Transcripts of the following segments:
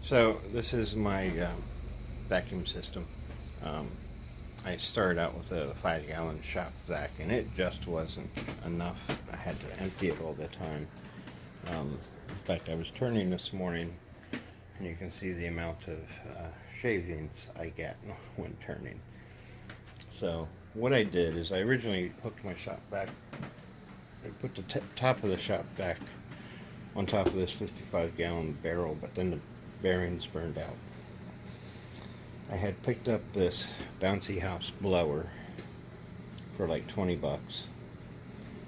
So this is my vacuum system. Um, I started out with a 5-gallon shop vac, and it just wasn't enough. I had to empty it all the time. In fact, I was turning this morning, and you can see the amount of shavings I get when turning. So what I did is I originally hooked my shop vac. I put the top of the shop vac on top of this 55-gallon barrel, but then the bearings burned out. I had picked up this bouncy house blower for like 20 bucks,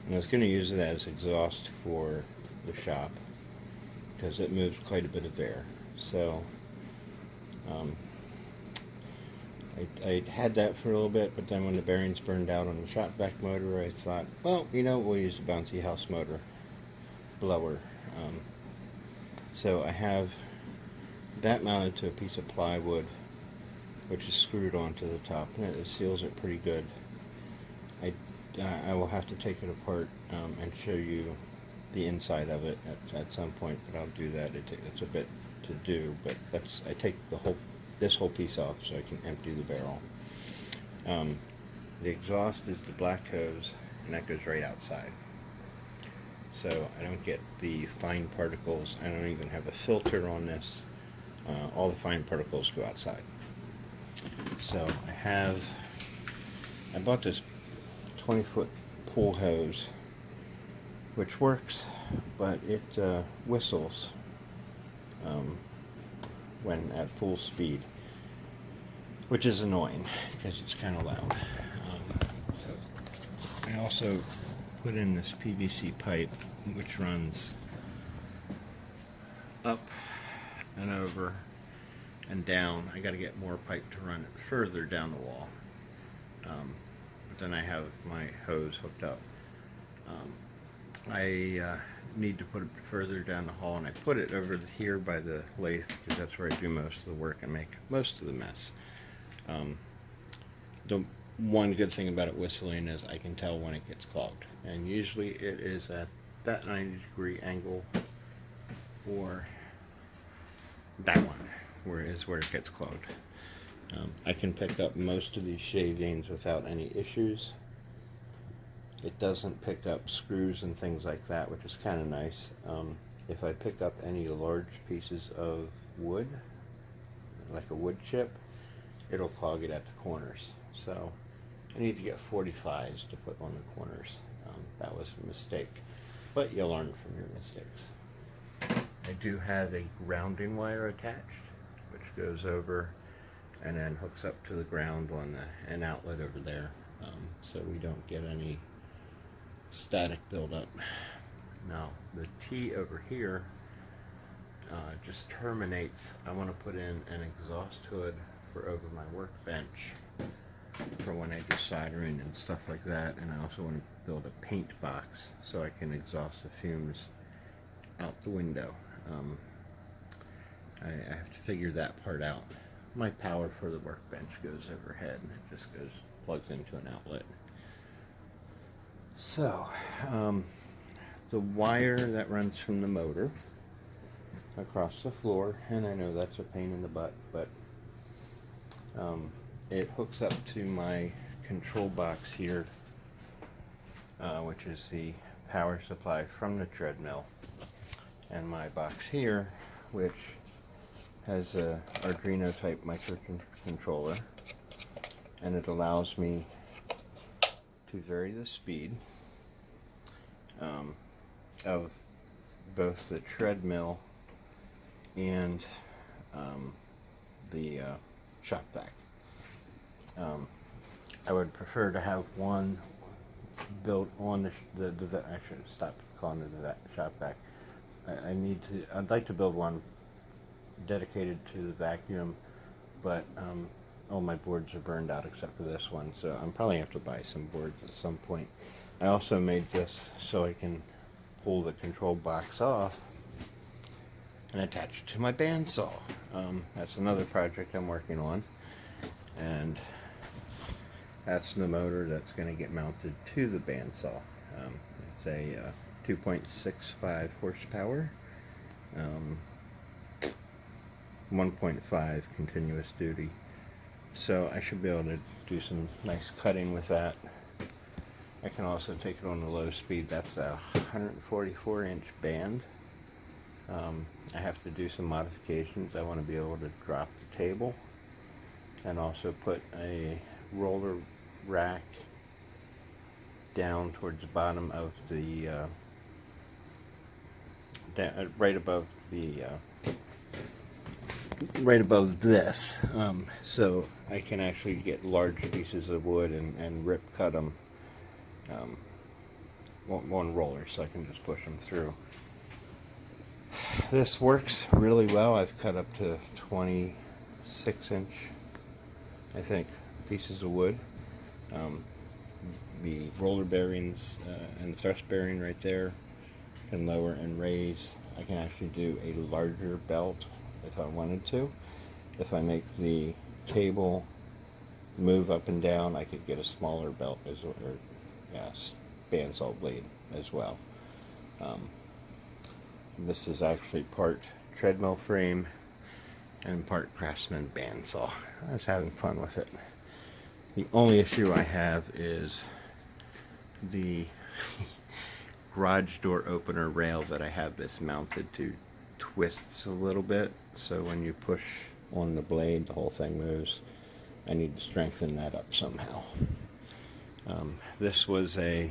and I was going to use it as exhaust for the shop because it moves quite a bit of air. So um, I had that for a little bit, but then when the bearings burned out on the shop vac motor, I thought, well, we'll use the bouncy house motor blower. So I have that mounted to a piece of plywood, which is screwed onto the top, and it seals it pretty good. I will have to take it apart and show you the inside of it at some point, but I'll do that. It's a bit to do, but I take this whole piece off so I can empty the barrel. The exhaust is the black hose, and that goes right outside. So I don't get the fine particles. I don't even have a filter on this. All the fine particles go outside. So I bought this 20-foot pool hose, which works, but it whistles when at full speed, which is annoying because it's kind of loud. So I also put in this PVC pipe, which runs up and over and down. I got to get more pipe to run it further down the wall. But then I have my hose hooked up. I need to put it further down the hall, and I put it over here by the lathe because that's where I do most of the work and make most of the mess. The one good thing about it whistling is I can tell when it gets clogged, and usually it is at that 90-degree angle or that one where it gets clogged. I can pick up most of these shavings without any issues. It doesn't pick up screws and things like that, which is kind of nice. If I pick up any large pieces of wood, like a wood chip, it'll clog it at the corners. So I need to get 45s to put on the corners. That was a mistake, but you learn from your mistakes. I do have a grounding wire attached, which goes over and then hooks up to the ground on an outlet over there, so we don't get any static buildup. Now the T over here just terminates. I want to put in an exhaust hood for over my workbench for when I do soldering and stuff like that, and I also want to build a paint box so I can exhaust the fumes out the window. I have to figure that part out. My power for the workbench goes overhead, and it just plugs into an outlet. So the wire that runs from the motor across the floor, and I know that's a pain in the butt, but it hooks up to my control box here, which is the power supply from the treadmill, and my box here, which has a Arduino type microcontroller, and it allows me to vary the speed of both the treadmill and the shop vac. I would prefer to have one built on the I should stop calling it the shop vac. I'd like to build one dedicated to the vacuum, but all my boards are burned out except for this one, so I'm probably have to buy some boards at some point. I also made this so I can pull the control box off and attach it to my bandsaw. That's another project I'm working on, and that's the motor that's going to get mounted to the bandsaw. It's a 2.65 horsepower. 1.5 continuous duty. So I should be able to do some nice cutting with that. I can also take it on the low speed. That's a 144-inch band. I have to do some modifications. I want to be able to drop the table and also put a roller rack down towards the bottom of the right above this, so I can actually get large pieces of wood and rip cut them on rollers, so I can just push them through. This works really well. I've cut up to 26-inch, I think, pieces of wood. The roller bearings and the thrust bearing right there can lower and raise. I can actually do a larger belt if I wanted to. If I make the table move up and down, I could get a smaller belt as well, or bandsaw blade as well. This is actually part treadmill frame and part Craftsman bandsaw. I was having fun with it. The only issue I have is the garage door opener rail that I have this mounted to twists a little bit, so when you push on the blade the whole thing moves. I need to strengthen that up somehow. This was a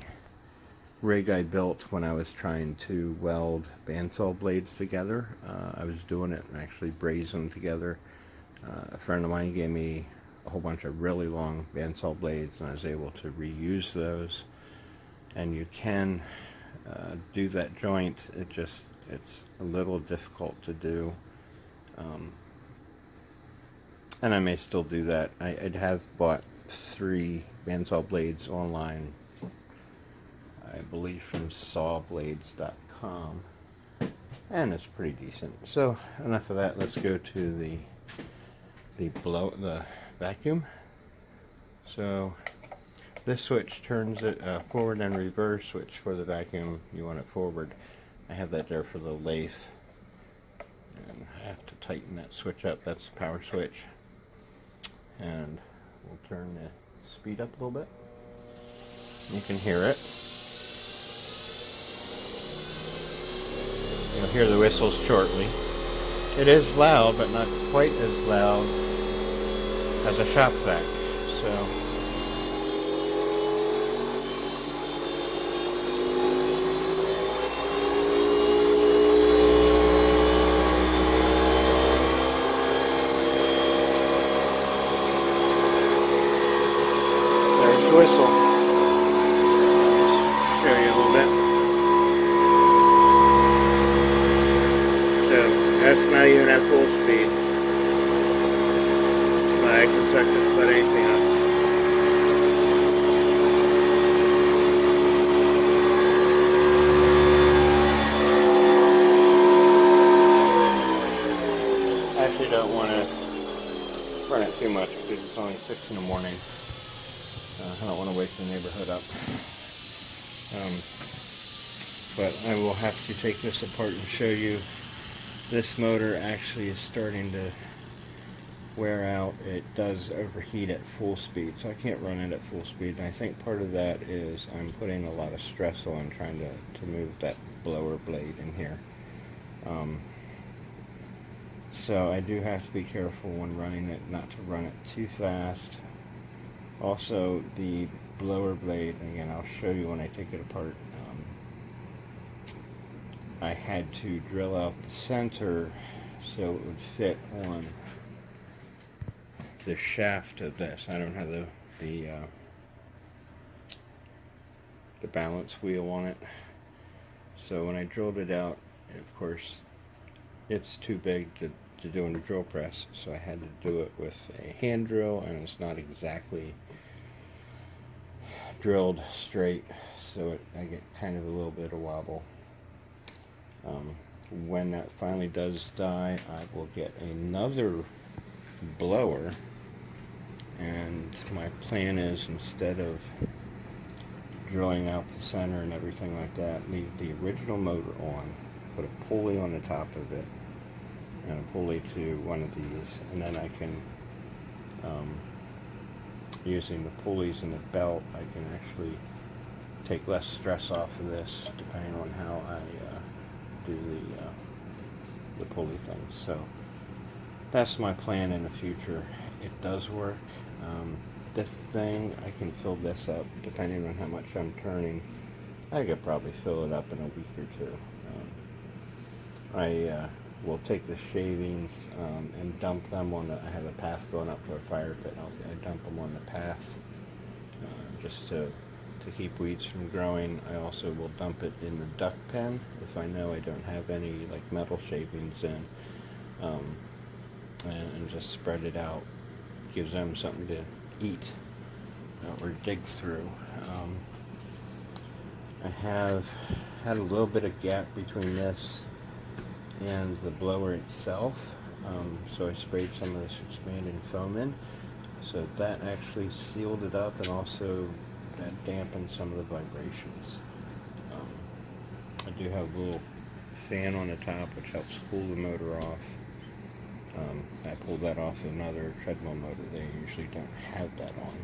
rig I built when I was trying to weld bandsaw blades together. I was doing it and actually braze them together. A friend of mine gave me a whole bunch of really long bandsaw blades, and I was able to reuse those. And you can do that joint. It's a little difficult to do, and I may still do that. I have bought 3 bandsaw blades online, I believe from sawblades.com, and it's pretty decent. So enough of that. Let's go to the vacuum. So this switch turns it forward and reverse, which for the vacuum you want it forward. I have that there for the lathe, and I have to tighten that switch up. That's the power switch, and we'll turn the speed up a little bit. You can hear it. You'll hear the whistles shortly. It is loud, but not quite as loud as a shop vac. So whistle. Show you a little bit. So that's not even at full speed. I can start to put anything up. I actually don't want to run it too much because it's only 6 in the morning. I don't want to wake the neighborhood up. But I will have to take this apart and show you. This motor actually is starting to wear out. It does overheat at full speed, so I can't run it at full speed. And I think part of that is I'm putting a lot of stress on trying to move that blower blade in here. So I do have to be careful when running it, not to run it too fast. Also, the blower blade, again, I'll show you when I take it apart. I had to drill out the center so it would fit on the shaft of this. I don't have the balance wheel on it. So when I drilled it out, of course, it's too big to do in a drill press, so I had to do it with a hand drill, and it's not exactly drilled straight, so I get kind of a little bit of wobble. When that finally does die, I will get another blower, and my plan is, instead of drilling out the center and everything like that, leave the original motor on, put a pulley on the top of it, and a pulley to one of these, and then I can, using the pulleys and the belt, I can actually take less stress off of this depending on how I do the pulley thing. So that's my plan in the future. It does work. This thing, I can fill this up depending on how much I'm turning. I could probably fill it up in a week or two. I will take the shavings and dump them on I have a path going up to a fire pit. I dump them on the path just to keep weeds from growing. I also will dump it in the duck pen if I know I don't have any like metal shavings in, and just spread it out. Gives them something to eat or dig through. I have had a little bit of gap between this and the blower itself, so I sprayed some of this expanding foam in, so that actually sealed it up, and also that dampened some of the vibrations. I do have a little fan on the top which helps cool the motor off. I pulled that off another treadmill motor. They usually don't have that on.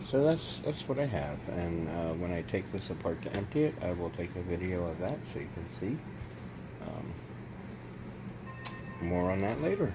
So that's what I have, and when I take this apart to empty it, I will take a video of that so you can see. More on that later.